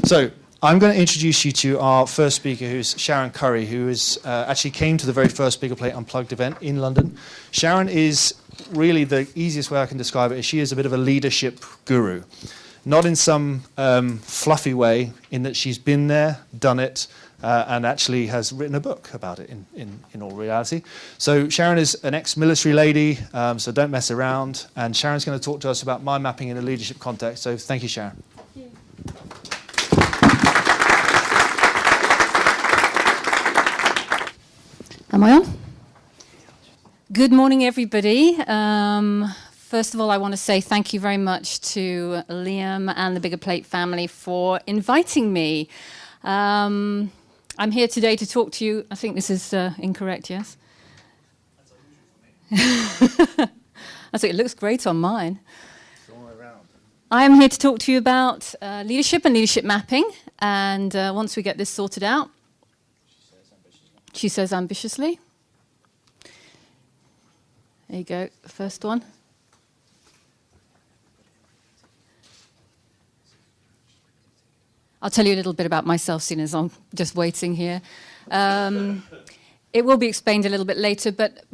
So I'm going to introduce you to our first speaker, who's Sharon Curry, who actually came to the very first Biggerplate Unplugged event in London. Sharon is really, the easiest way I can describe it is she is a bit of a leadership guru. Not in some fluffy way, in that she's been there, done it, and actually has written a book about it in all reality. So Sharon is an ex-military lady, so don't mess around. And Sharon's going to talk to us about mind mapping in a leadership context. So thank you, Sharon. Thank you. Am I on? Good morning, everybody. First of all, I want to say thank you very much to Liam and the Biggerplate family for inviting me. I'm here today to talk to you. I think this is incorrect, yes? That's unusual for me. It looks great on mine. It's all the way around. I am here to talk to you about leadership and leadership mapping. And once we get this sorted out, she says ambitiously. There you go, the first one. I'll tell you a little bit about myself, seeing as I'm just waiting here. It will be explained a little bit later, but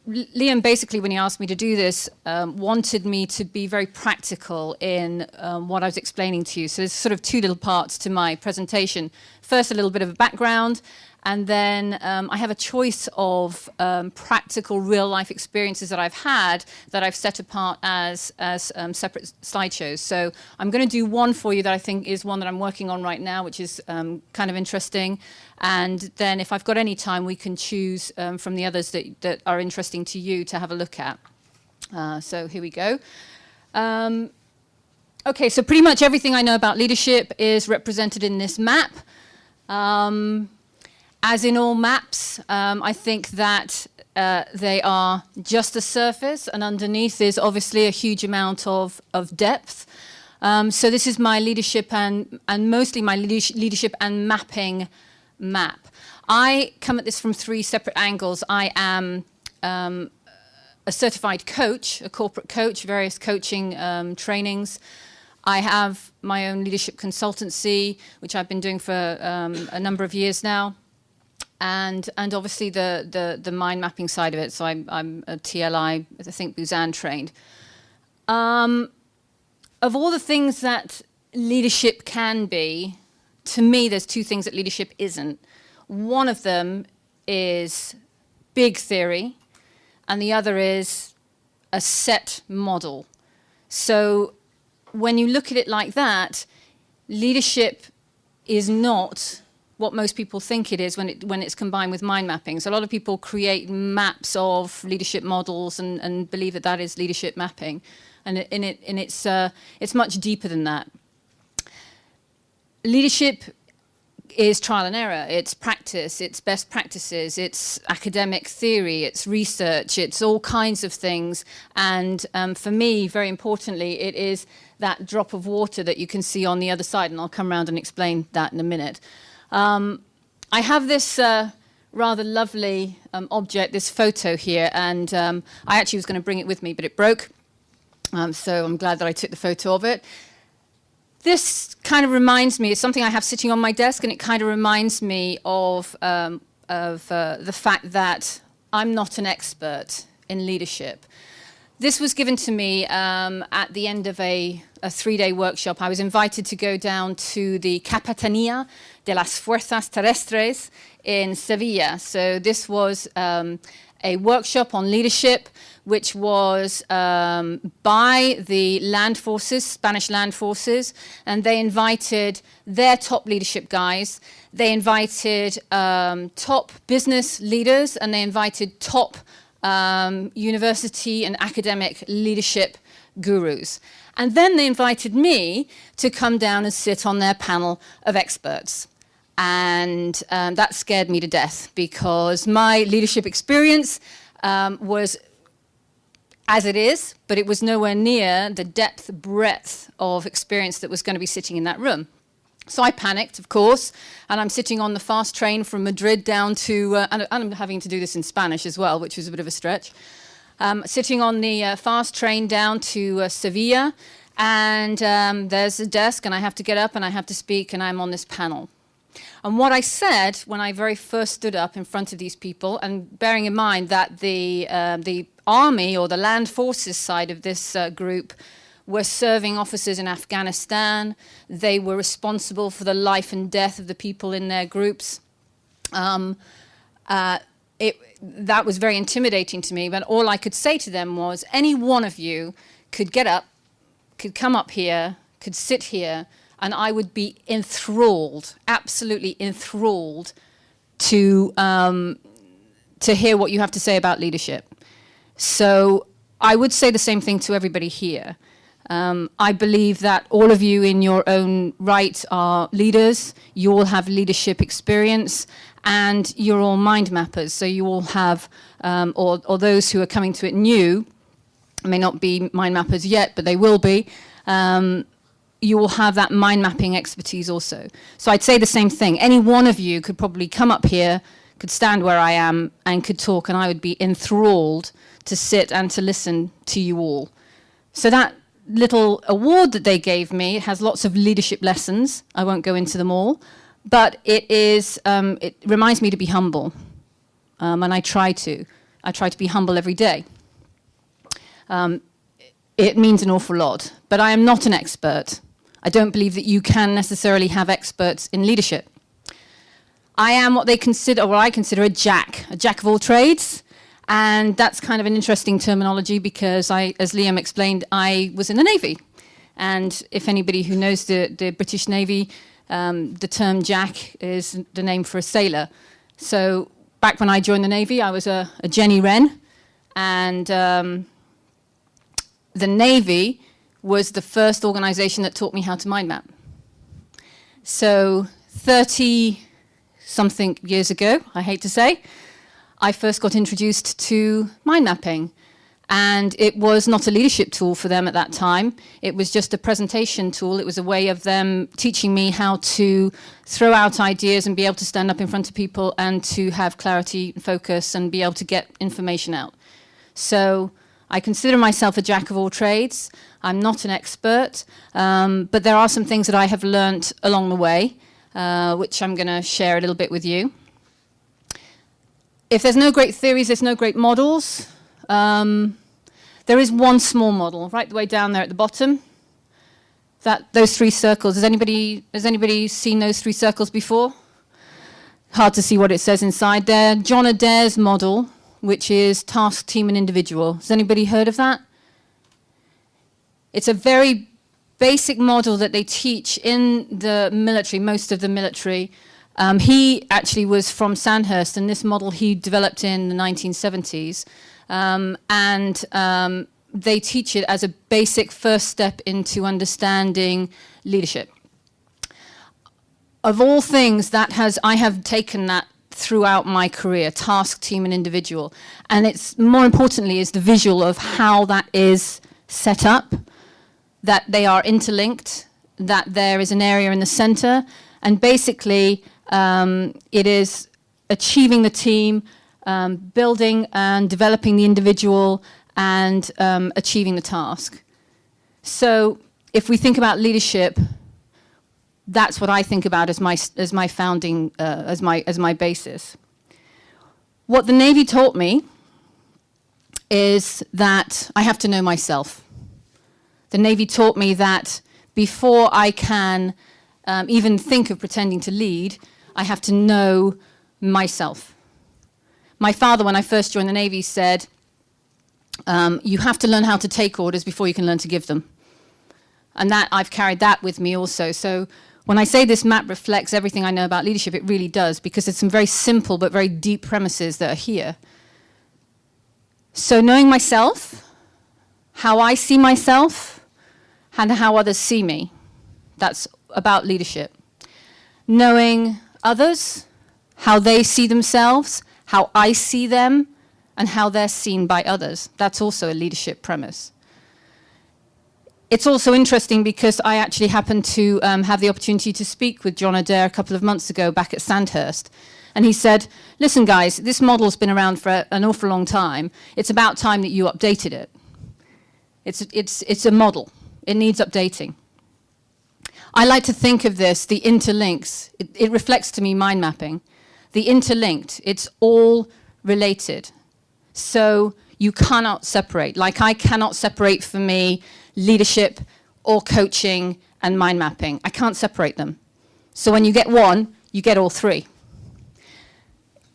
Liam basically, when he asked me to do this, wanted me to be very practical in what I was explaining to you. So there's sort of two little parts to my presentation. First, a little bit of a background, and then I have a choice of practical real-life experiences that I've had that I've set apart as separate slideshows. So I'm going to do one for you that I think is one that I'm working on right now, which is kind of interesting. And then if I've got any time, we can choose from the others that are interesting to you to have a look at. So here we go. Okay, so pretty much everything I know about leadership is represented in this map. As in all maps, I think that they are just the surface, and underneath is obviously a huge amount of depth. So this is my leadership and mostly my leadership and mapping map. I come at this from three separate angles. I am a certified coach, a corporate coach, various coaching trainings. I have my own leadership consultancy, which I've been doing for a number of years now. And obviously the mind mapping side of it. So I'm a TLI, I think BPUN trained. Of all the things that leadership can be, to me, there's two things that leadership isn't. One of them is big theory, and the other is a set model. So when you look at it like that, leadership is not what most people think it is when it's combined with mind mapping. So a lot of people create maps of leadership models and believe that is leadership mapping, and it's much deeper than that. Leadership is trial and error. It's practice. It's best practices. It's academic theory. It's research. It's all kinds of things. And for me, very importantly, it is that drop of water that you can see on the other side, and I'll come around and explain that in a minute. I have this rather lovely object, this photo here, and I actually was going to bring it with me, but it broke. So I'm glad that I took the photo of it. This kind of reminds me, it's something I have sitting on my desk, and it kind of reminds me of the fact that I'm not an expert in leadership. This was given to me at the end of a 3-day workshop. I was invited to go down to the Capitanía de las Fuerzas Terrestres in Sevilla. So this was a workshop on leadership, which was by the land forces, Spanish land forces, and they invited their top leadership guys. They invited top business leaders, and they invited top university and academic leadership gurus. And then they invited me to come down and sit on their panel of experts. And that scared me to death, because my leadership experience was as it is, but it was nowhere near the depth, breadth of experience that was going to be sitting in that room. So I panicked, of course, and I'm sitting on the fast train from Madrid down to, and I'm having to do this in Spanish as well, which was a bit of a stretch. Sitting on the fast train down to Sevilla, And there's a desk, and I have to get up, and I have to speak, and I'm on this panel. And what I said when I very first stood up in front of these people, and bearing in mind that the army or the land forces side of this group were serving officers in Afghanistan, they were responsible for the life and death of the people in their groups. That was very intimidating to me, but all I could say to them was, any one of you could get up, could come up here, could sit here, and I would be enthralled, absolutely enthralled to hear what you have to say about leadership. So I would say the same thing to everybody here. I believe that all of you in your own right are leaders. You all have leadership experience, and you're all mind mappers. So you all have, or those who are coming to it new, may not be mind mappers yet, but they will be. You will have that mind mapping expertise also. So I'd say the same thing. Any one of you could probably come up here, could stand where I am, and could talk, and I would be enthralled to sit and to listen to you all. So that little award that they gave me, it has lots of leadership lessons. I won't go into them all, but it reminds me to be humble, and I try to be humble every day. It means an awful lot, but I am not an expert. I don't believe that you can necessarily have experts in leadership. I am what I consider a jack of all trades. And that's kind of an interesting terminology because as Liam explained, I was in the Navy. And if anybody who knows the British Navy, the term jack is the name for a sailor. So back when I joined the Navy, I was a Jenny Wren. And the Navy was the first organization that taught me how to mind map. So 30-something years ago, I hate to say, I first got introduced to mind mapping. And it was not a leadership tool for them at that time. It was just a presentation tool. It was a way of them teaching me how to throw out ideas and be able to stand up in front of people and to have clarity and focus and be able to get information out. So I consider myself a jack of all trades. I'm not an expert, but there are some things that I have learnt along the way, which I'm going to share a little bit with you. If there's no great theories, there's no great models. There is one small model, right the way down there at the bottom. Those three circles. Has anybody seen those three circles before? Hard to see what it says inside there. John Adair's model, which is task, team, and individual. Has anybody heard of that? It's a very basic model that they teach in the military, most of the military. He actually was from Sandhurst, and this model he developed in the 1970s. They teach it as a basic first step into understanding leadership. Of all things, I have taken that throughout my career, task, team, and individual. And it's more importantly is the visual of how that is set up, that they are interlinked, that there is an area in the center, and basically it is achieving the team, building and developing the individual, and achieving the task. So if we think about leadership, that's what I think about as my founding, as my basis. What the Navy taught me is that I have to know myself. The Navy taught me that before I can even think of pretending to lead, I have to know myself. My father, when I first joined the Navy, said, you have to learn how to take orders before you can learn to give them. And that I've carried that with me also. So when I say this map reflects everything I know about leadership, it really does, because it's some very simple but very deep premises that are here. So knowing myself, how I see myself, and how others see me, that's about leadership. Knowing others, how they see themselves, how I see them, and how they're seen by others. That's also a leadership premise. It's also interesting because I actually happened to have the opportunity to speak with John Adair a couple of months ago back at Sandhurst. And he said, listen guys, this model's been around for an awful long time. It's about time that you updated it. It's a model. It needs updating. I like to think of this, the interlinks. It reflects to me mind mapping. The interlinked, it's all related. So you cannot separate. Like I cannot separate for me leadership or coaching and mind mapping. I can't separate them. So when you get one, you get all three.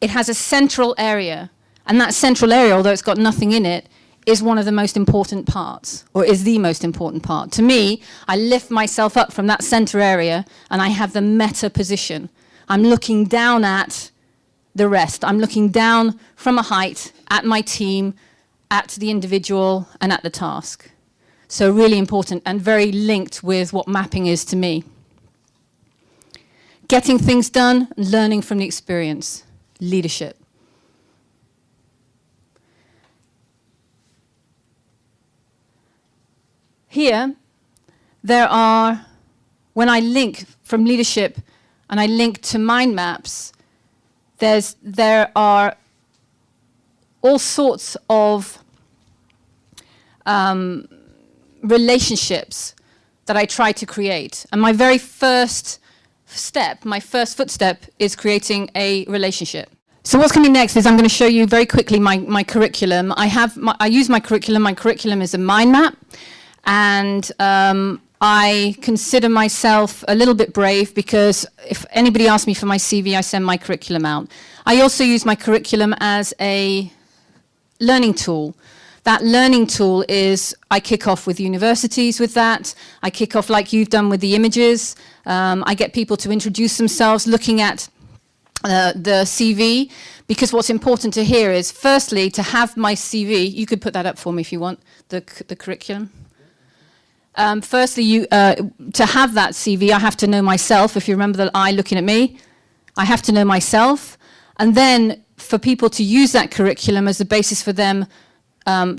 It has a central area, and that central area, although it's got nothing in it, is one of the most important parts, or is the most important part. To me, I lift myself up from that center area, and I have the meta position. I'm looking down at the rest. I'm looking down from a height at my team, at the individual, and at the task. So really important and very linked with what mapping is to me. Getting things done, learning from the experience, leadership. Here, there are, when I link from leadership and I link to mind maps, there are all sorts of relationships that I try to create. And my very first step, my first footstep is creating a relationship. So what's coming next is I'm going to show you very quickly my curriculum. I use my curriculum. My curriculum is a mind map. And I consider myself a little bit brave because if anybody asks me for my CV, I send my curriculum out. I also use my curriculum as a learning tool. That learning tool is, I kick off with universities with that. I kick off like you've done with the images. I get people to introduce themselves looking at the CV, because what's important to hear is, firstly, to have my CV. You could put that up for me if you want, the curriculum. Firstly, to have that CV, I have to know myself. If you remember the eye looking at me, I have to know myself. And then for people to use that curriculum as the basis for them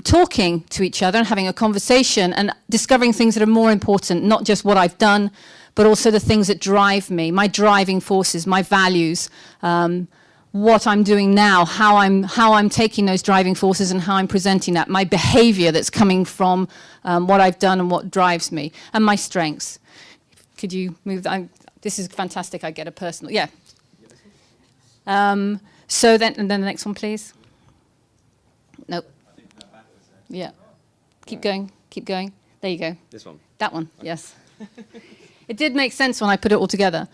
talking to each other and having a conversation and discovering things that are more important, not just what I've done, but also the things that drive me, my driving forces, my values, what I'm doing now, how I'm taking those driving forces and how I'm presenting that, my behavior that's coming from what I've done and what drives me, and my strengths. Could you move that? This is fantastic. I get a personal, yeah. So then, and then the next one, please. Nope. Yeah. Keep going, keep going. There you go. This one? That one, okay. Yes. It did make sense when I put it all together.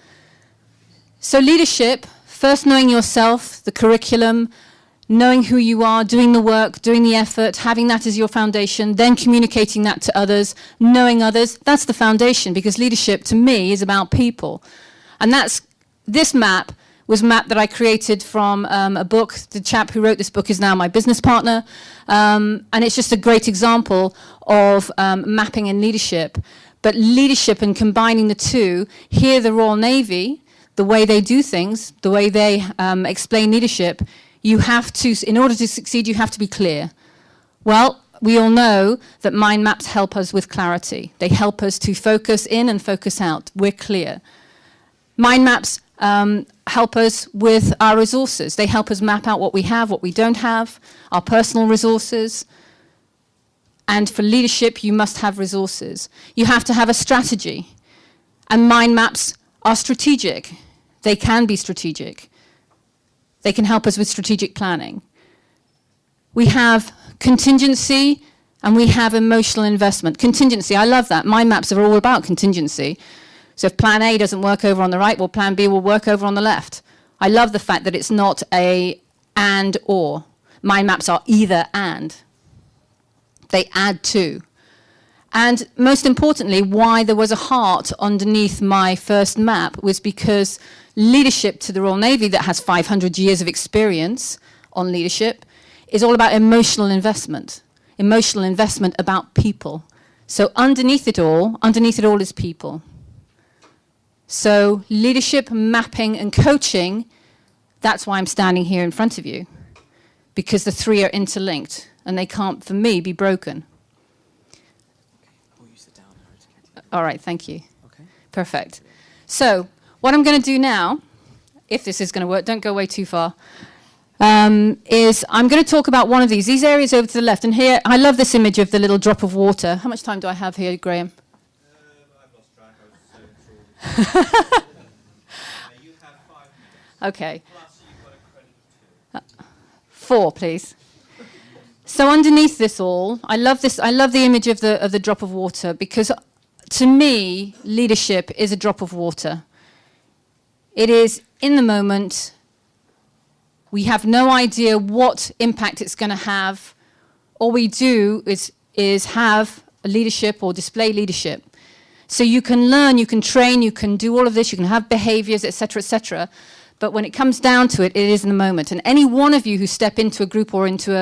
So leadership, first knowing yourself, the curriculum, knowing who you are, doing the work, doing the effort, having that as your foundation, then communicating that to others, knowing others. That's the foundation, because leadership, to me, is about people. And this map was a map that I created from a book. The chap who wrote this book is now my business partner. And it's just a great example of mapping and leadership. But leadership and combining the two, here the Royal Navy, the way they do things, the way they explain leadership, you have to, in order to succeed, you have to be clear. Well, we all know that mind maps help us with clarity. They help us to focus in and focus out. We're clear. Mind maps help us with our resources. They help us map out what we have, what we don't have, our personal resources. And for leadership, you must have resources. You have to have a strategy. And mind maps are strategic. They can be strategic. They can help us with strategic planning. We have contingency and we have emotional investment. Contingency, I love that. Mind maps are all about contingency. So if plan A doesn't work over on the right, well, plan B will work over on the left. I love the fact that it's not a and or. Mind maps are either and. They add to. And most importantly, why there was a heart underneath my first map was because leadership to the Royal Navy, that has 500 years of experience on leadership, is all about emotional investment. Emotional investment about people. So underneath it all is people. So leadership, mapping, and coaching, that's why I'm standing here in front of you. Because the three are interlinked, and they can't, for me, be broken. All right, thank you. Okay. Perfect. So what I'm going to do now, if this is going to work, don't go away too far, is I'm going to talk about one of these areas over to the left. And here, I love this image of the little drop of water. How much time do I have here, Graham? You have 5 minutes. Okay. Plus you've got a credit of 2. 4, please. So underneath this all, I love this. I love the image of the drop of water, because to me, leadership is a drop of water. It is in the moment. We have no idea what impact it's going to have. All we do is have a leadership or display leadership. So you can learn, you can train, you can do all of this, you can have behaviors, etc., etc. But when it comes down to it, it is in the moment. And any one of you who step into a group or into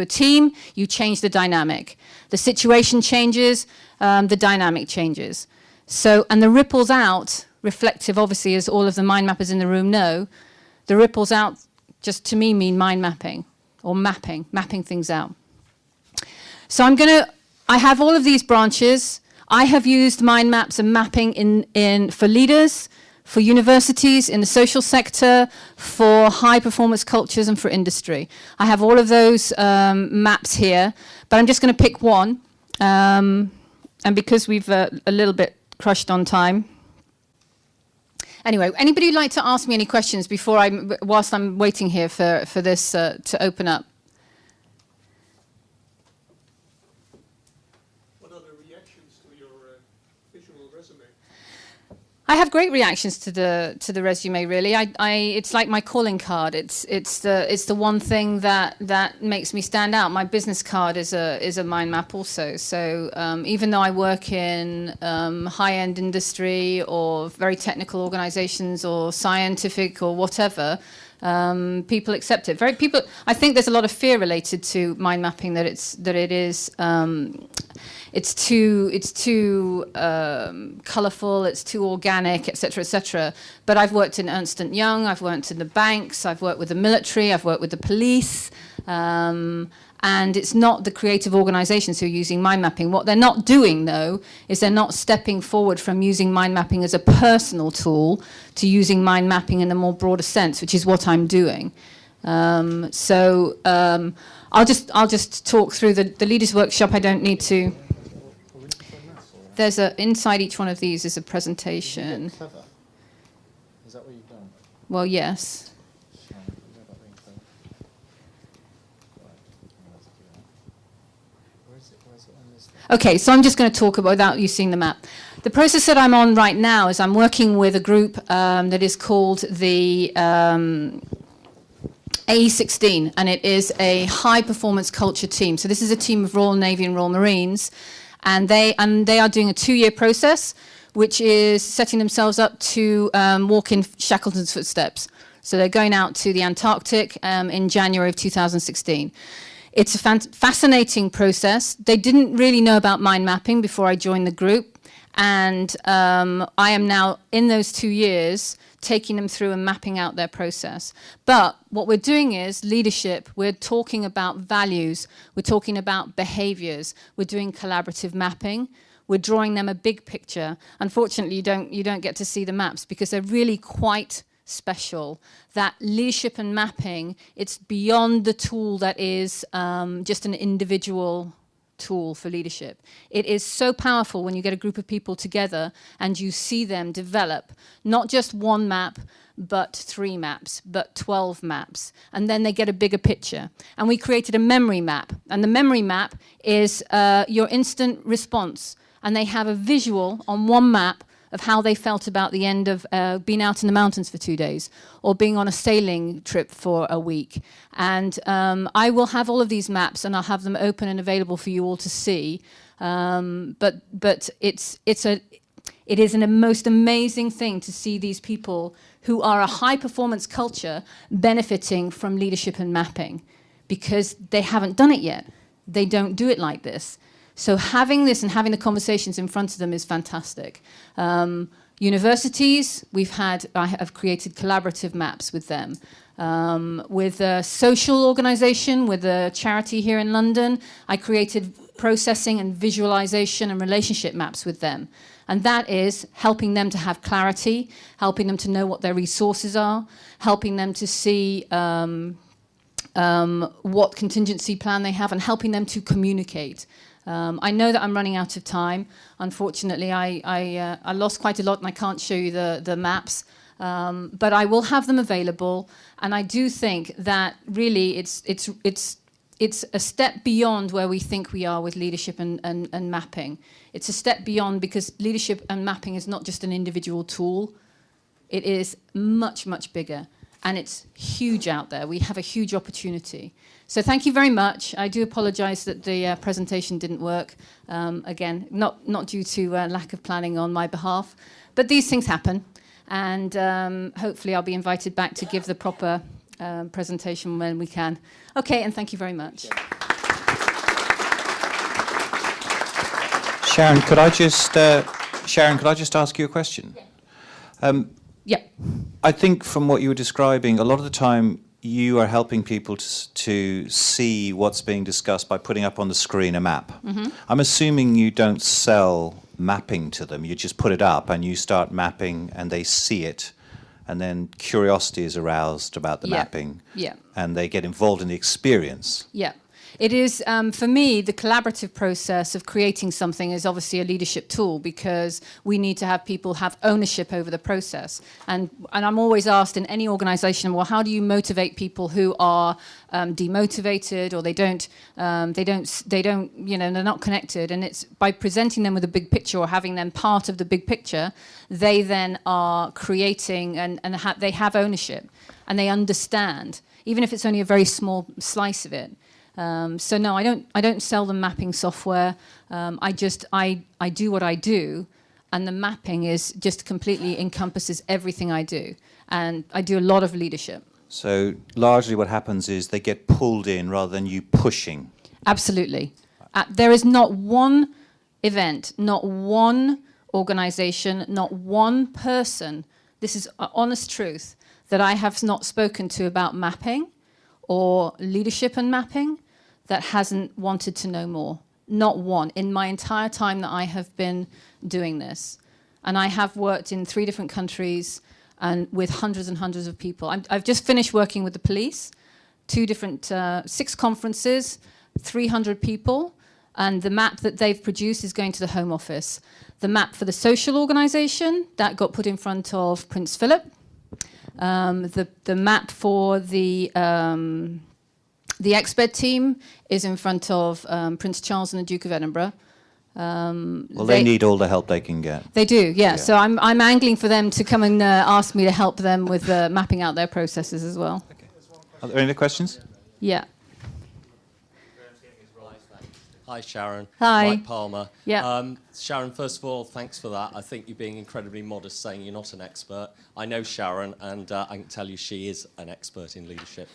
a team, you change the dynamic. The situation changes, the dynamic changes. So, and the ripples out, reflective, obviously, as all of the mind mappers in the room know, the ripples out just to me mean mind mapping or mapping things out. So I have all of these branches. I have used mind maps and mapping for leaders, for universities, in the social sector, for high performance cultures, and for industry. I have all of those maps here, but I'm just going to pick one. And because we've a little bit crushed on time. Anyway, anybody like to ask me any questions whilst I'm waiting here for this to open up? What are the reactions to your visual resume? I have great reactions to the resume. Really, it's like my calling card. It's the one thing that makes me stand out. My business card is a mind map also. So even though I work in high-end industry or very technical organisations or scientific or whatever, people accept it. I think there's a lot of fear related to mind mapping, that it's too colourful, it's too organic, etc., etc. But I've worked in Ernst & Young, I've worked in the banks, I've worked with the military, I've worked with the police, and it's not the creative organisations who are using mind mapping. What they're not doing, though, is they're not stepping forward from using mind mapping as a personal tool to using mind mapping in a more broader sense, which is what I'm doing. I'll just talk through the leaders workshop. I don't need to. There's inside each one of these is a presentation. Clever. Is that what you've done? Well, yes. Okay, so I'm just going to talk about without you seeing the map. The process that I'm on right now is I'm working with a group that is called the AE16, and it is a high-performance culture team. So this is a team of Royal Navy and Royal Marines, and they are doing a 2-year process, which is setting themselves up to walk in Shackleton's footsteps. So they're going out to the Antarctic in January of 2016. It's a fascinating process. They didn't really know about mind mapping before I joined the group, and I am now, in those 2 years, taking them through and mapping out their process. But what we're doing is leadership. We're talking about values. We're talking about behaviors. We're doing collaborative mapping. We're drawing them a big picture. Unfortunately, you don't get to see the maps because they're really quite special. That leadership and mapping, it's beyond the tool that is just an individual tool for leadership. It is so powerful when you get a group of people together and you see them develop not just one map, but 3 maps, but 12 maps. And then they get a bigger picture. And we created a memory map. And the memory map is your instant response. And they have a visual on one map of how they felt about the end of being out in the mountains for 2 days or being on a sailing trip for a week. And I will have all of these maps and I'll have them open and available for you all to see. But it is a most amazing thing to see these people who are a high-performance culture benefiting from leadership and mapping because they haven't done it yet. They don't do it like this. So having this and having the conversations in front of them is fantastic. Universities, I have created collaborative maps with them. With a social organisation, with a charity here in London, I created processing and visualisation and relationship maps with them. And that is helping them to have clarity, helping them to know what their resources are, helping them to see what contingency plan they have, and helping them to communicate. I know that I'm running out of time. Unfortunately, I lost quite a lot and I can't show you the maps. But I will have them available, and I do think that really it's a step beyond where we think we are with leadership and mapping. It's a step beyond, because leadership and mapping is not just an individual tool. It is much, much bigger, and it's huge out there. We have a huge opportunity. So thank you very much. I do apologise that the presentation didn't work. Again, not due to lack of planning on my behalf, but these things happen. And hopefully I'll be invited back to give the proper presentation when we can. Okay, and thank you very much. Sharon, could I just ask you a question? Yeah. I think from what you were describing, a lot of the time you are helping people to see what's being discussed by putting up on the screen a map. Mm-hmm. I'm assuming you don't sell mapping to them. You just put it up and you start mapping and they see it, and then curiosity is aroused about the mapping, and they get involved in the experience. Yeah. It is, for me, the collaborative process of creating something is obviously a leadership tool, because we need to have people have ownership over the process. And I'm always asked in any organisation, well, how do you motivate people who are demotivated, or they don't, you know, they're not connected? And it's by presenting them with a big picture, or having them part of the big picture, they then are creating and they have ownership, and they understand, even if it's only a very small slice of it. So no, I don't sell them mapping software. I do what I do, and the mapping is just completely encompasses everything I do, and I do a lot of leadership. So largely what happens is they get pulled in rather than you pushing. Absolutely. There is not one event, not one organisation, not one person, this is honest truth, that I have not spoken to about mapping or leadership and mapping that hasn't wanted to know more. Not one. In my entire time that I have been doing this. And I have worked in 3 different countries and with hundreds and hundreds of people. I've just finished working with the police, 6 conferences, 300 people, and the map that they've produced is going to the Home Office. The map for the social organisation, that got put in front of Prince Philip. The map for the expert team is in front of Prince Charles and the Duke of Edinburgh. Well, they need all the help they can get. They do, yeah. So I'm angling for them to come and ask me to help them with mapping out their processes as well. Okay. Are there any questions? Yeah. Hi, Sharon. Hi. Mike Palmer. Yeah. Sharon, first of all, thanks for that. I think you're being incredibly modest saying you're not an expert. I know Sharon, and I can tell you she is an expert in leadership.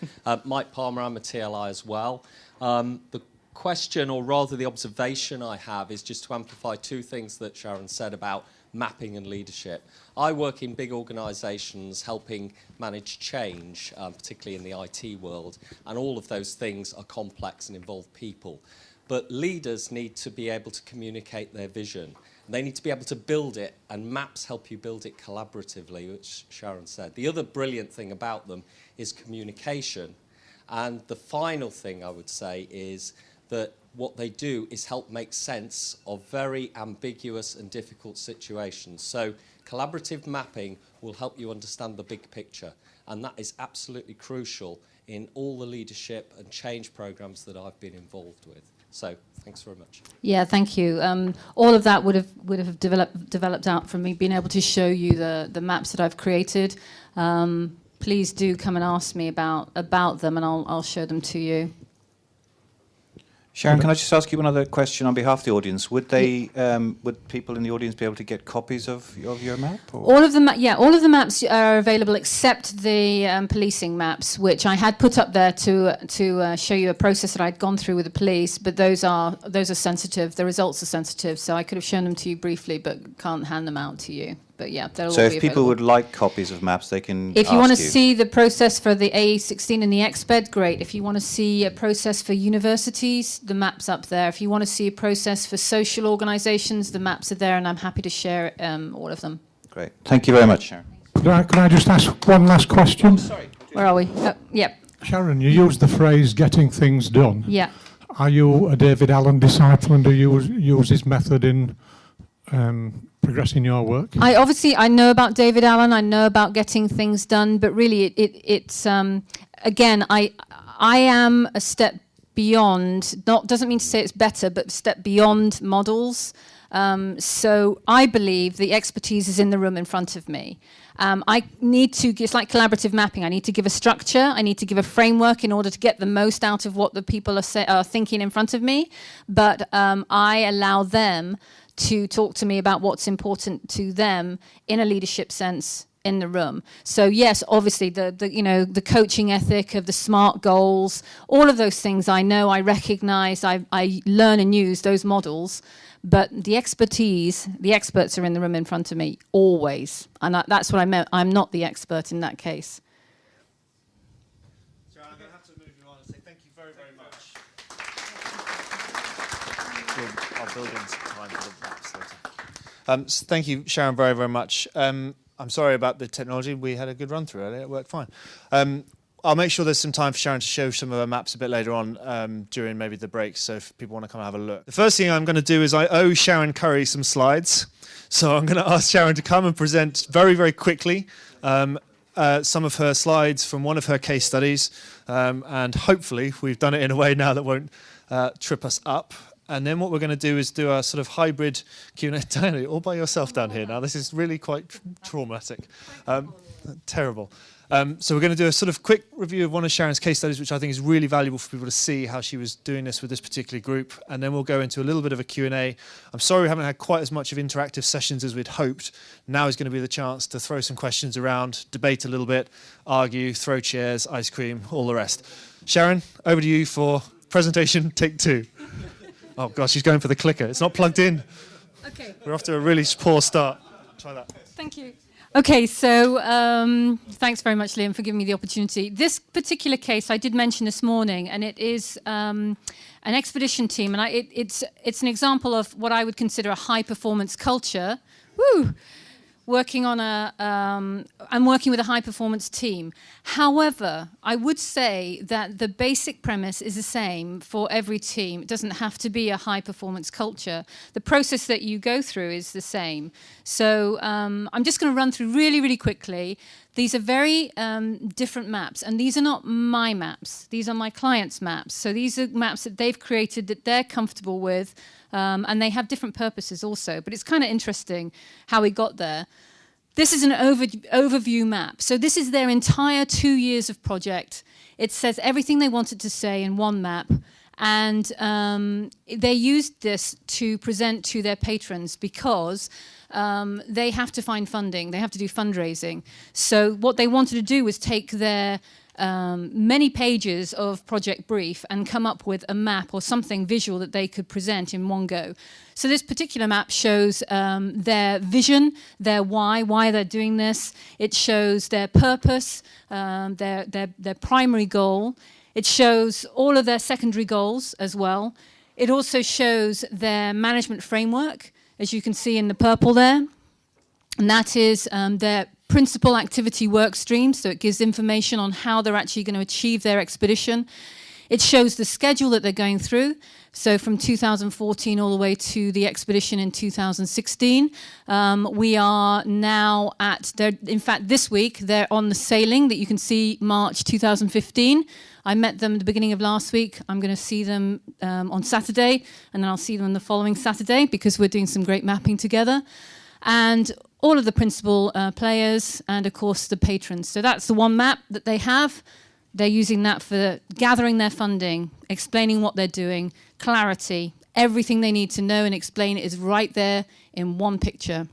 Mike Palmer, I'm a TLI as well. The question, or rather the observation I have, is just to amplify 2 things that Sharon said about mapping and leadership. I work in big organisations helping manage change, particularly in the IT world, and all of those things are complex and involve people. But leaders need to be able to communicate their vision. They need to be able to build it, and maps help you build it collaboratively, which Sharon said. The other brilliant thing about them is communication. And the final thing I would say is that what they do is help make sense of very ambiguous and difficult situations. So collaborative mapping will help you understand the big picture, and that is absolutely crucial in all the leadership and change programs that I've been involved with. So thanks very much. Yeah, thank you. All of that would have developed out from me being able to show you the maps that I've created. Please do come and ask me about them, and I'll show them to you. Sharon, can I just ask you one other question on behalf of the audience? Would they, would people in the audience be able to get copies of your map? Or? All of the maps are available except the policing maps, which I had put up there to show you a process that I'd gone through with the police. But those are sensitive. The results are sensitive, so I could have shown them to you briefly, but can't hand them out to you. But yeah, they'll all be available. So if people would like copies of maps, they can If you want to see the process for the A16 and the XBED, great. If you want to see a process for universities, the map's up there. If you want to see a process for social organisations, the maps are there, and I'm happy to share all of them. Great. Thank you very much, Sharon. Can I just ask one last question? Sorry. Where are we? Yeah. Sharon, you used the phrase getting things done. Yeah. Are you a David Allen disciple, and do you use his method in progressing your work? I know about David Allen. I know about getting things done, but really, it's again, I am a step beyond. Doesn't mean to say it's better, but step beyond models. So I believe the expertise is in the room in front of me. I need to, it's like collaborative mapping. I need to give a structure. I need to give a framework in order to get the most out of what the people are thinking in front of me. But I allow them to talk to me about what's important to them in a leadership sense in the room. So yes, obviously the coaching ethic of the SMART goals, all of those things I know, I recognize, I learn and use those models. But the expertise, the experts are in the room in front of me, always. And that's what I meant. I'm not the expert in that case. Sharon, I'm going to have to move you on and say thank you very, very much. I'll build in some time for the maps later. So thank you, Sharon, very, very much. I'm sorry about the technology. We had a good run through earlier. It worked fine. I'll make sure there's some time for Sharon to show some of her maps a bit later on during maybe the break, so if people want to come and have a look. The first thing I'm going to do is I owe Sharon Curry some slides, so I'm going to ask Sharon to come and present very, very quickly some of her slides from one of her case studies, and hopefully we've done it in a way now that won't trip us up. And then what we're going to do is do a sort of hybrid Q&A. Diana, you're all by yourself down here now. This is really quite traumatic. Terrible. So we're going to do a sort of quick review of one of Sharon's case studies, which I think is really valuable for people to see how she was doing this with this particular group. And then we'll go into a little bit of a Q&A. I'm sorry we haven't had quite as much of interactive sessions as we'd hoped. Now is going to be the chance to throw some questions around, debate a little bit, argue, throw chairs, ice cream, all the rest. Sharon, over to you for presentation take 2. Oh, gosh, she's going for the clicker. It's not plugged in. Okay. We're off to a really poor start. Try that. Thank you. Okay, so thanks very much, Liam, for giving me the opportunity. This particular case I did mention this morning, and it is an expedition team, and it's an example of what I would consider a high-performance culture. Woo! I'm working with a high-performance team. However, I would say that the basic premise is the same for every team. It doesn't have to be a high-performance culture. The process that you go through is the same. So I'm just going to run through really, really quickly. These are very different maps, and these are not my maps. These are my clients' maps. So these are maps that they've created that they're comfortable with, and they have different purposes also. But it's kind of interesting how we got there. This is an overview map. So this is their entire 2 years of project. It says everything they wanted to say in one map. And they used this to present to their patrons because they have to find funding. They have to do fundraising. So what they wanted to do was take their many pages of project brief and come up with a map or something visual that they could present in one go. So this particular map shows their vision, their why they're doing this. It shows their purpose, their primary goal. It shows all of their secondary goals as well. It also shows their management framework, as you can see in the purple there. And that is their principal activity work stream, so it gives information on how they're actually going to achieve their expedition. It shows the schedule that they're going through, so from 2014 all the way to the expedition in 2016. We are now in fact this week, they're on the sailing that you can see March 2015. I met them at the beginning of last week. I'm going to see them on Saturday, and then I'll see them the following Saturday because we're doing some great mapping together. And all of the principal players and, of course, the patrons. So that's the one map that they have. They're using that for gathering their funding, explaining what they're doing, clarity. Everything they need to know and explain is right there in one picture.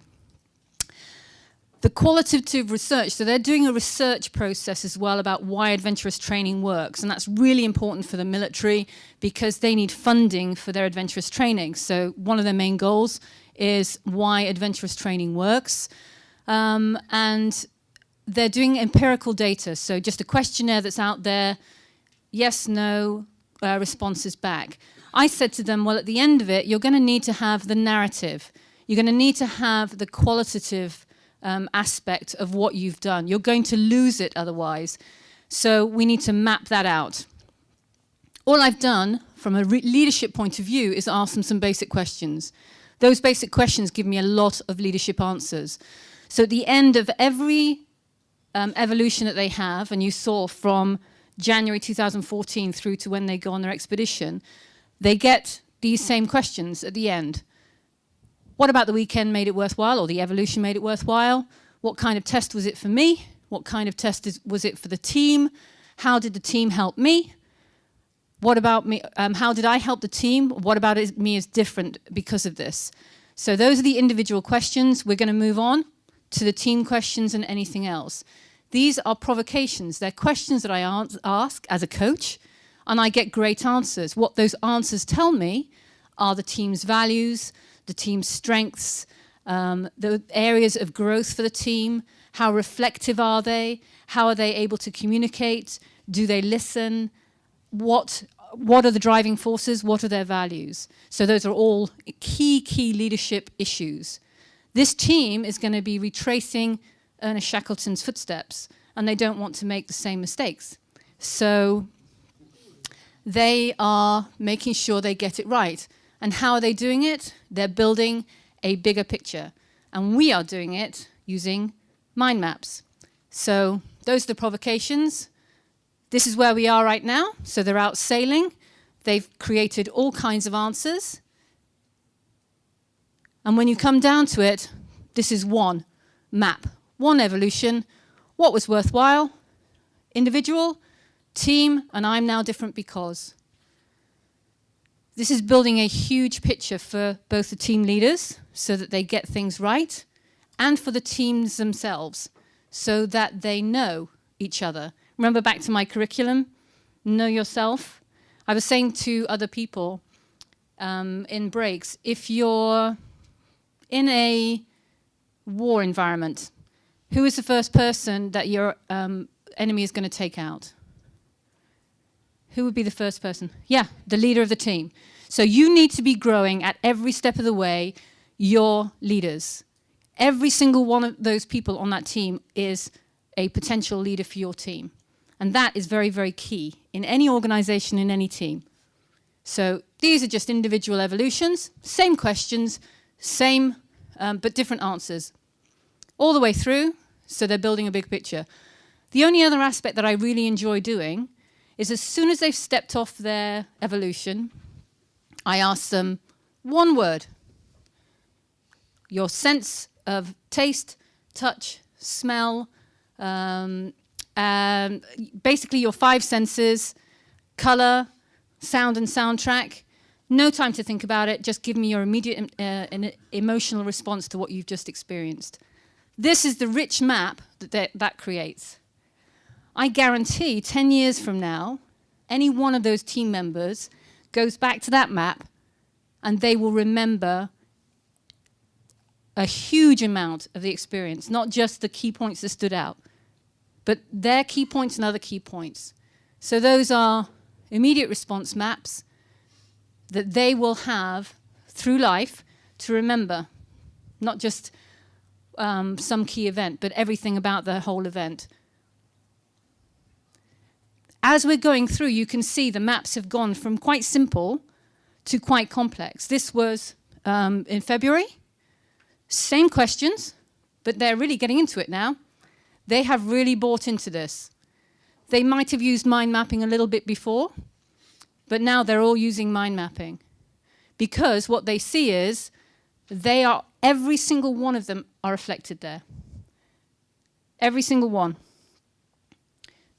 The qualitative research, so they're doing a research process as well about why adventurous training works, and that's really important for the military because they need funding for their adventurous training. So one of their main goals is why adventurous training works, and they're doing empirical data, so just a questionnaire that's out there, yes, no, responses back. I said to them, well, at the end of it, you're going to need to have the narrative. You're going to need to have the qualitative aspect of what you've done. You're going to lose it otherwise. So we need to map that out. all I've done from a leadership point of view is ask them some basic questions. Those basic questions give me a lot of leadership answers. So at the end of every evolution that they have, and you saw from January 2014 through to when they go on their expedition, they get these same questions at the end. What about the weekend made it worthwhile, or the evolution made it worthwhile? What kind of test was it for me? What kind of test was it for the team? How did the team help me? What about me? How did I help the team? What about me is different because of this? So those are the individual questions. We're going to move on to the team questions and anything else. These are provocations. They're questions that I ask as a coach, and I get great answers. What those answers tell me are the team's values, the team's strengths, the areas of growth for the team. How reflective are they? How are they able to communicate? Do they listen? What are the driving forces? What are their values? So those are all key leadership issues. This team is going to be retracing Ernest Shackleton's footsteps, and they don't want to make the same mistakes. So they are making sure they get it right. And how are they doing it? They're building a bigger picture. And we are doing it using mind maps. So those are the provocations. This is where we are right now. So they're out sailing. They've created all kinds of answers. And when you come down to it, this is one map, one evolution. What was worthwhile? Individual, team, and I'm now different because. This is building a huge picture for both the team leaders so that they get things right, and for the teams themselves so that they know each other. Remember back to my curriculum, know yourself. I was saying to other people in breaks, if you're in a war environment, who is the first person that your enemy is going to take out? Who would be the first person? Yeah, the leader of the team. So you need to be growing at every step of the way your leaders. Every single one of those people on that team is a potential leader for your team. And that is very, very key in any organization, in any team. So these are just individual evolutions, same questions, same but different answers. All the way through, so they're building a big picture. The only other aspect that I really enjoy doing is as soon as they've stepped off their evolution, I ask them one word. Your sense of taste, touch, smell, basically your 5 senses, color, sound and soundtrack. No time to think about it, just give me your immediate emotional response to what you've just experienced. This is the rich map that creates. I guarantee 10 years from now, any one of those team members goes back to that map and they will remember a huge amount of the experience, not just the key points that stood out, but their key points and other key points. So those are immediate response maps that they will have through life to remember, not just some key event, but everything about the whole event. As we're going through, you can see the maps have gone from quite simple to quite complex. This was in February. Same questions, but they're really getting into it now. They have really bought into this. They might have used mind mapping a little bit before, but now they're all using mind mapping because what they see is every single one of them are reflected there. Every single one.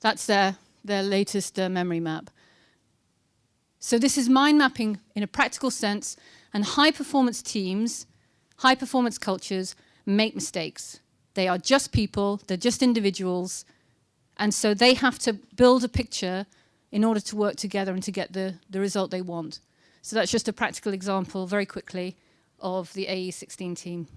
That's their latest memory map. So this is mind mapping in a practical sense, and high-performance teams, high-performance cultures make mistakes. They are just people, they're just individuals, and so they have to build a picture in order to work together and to get the result they want. So that's just a practical example, very quickly, of the AE16 team.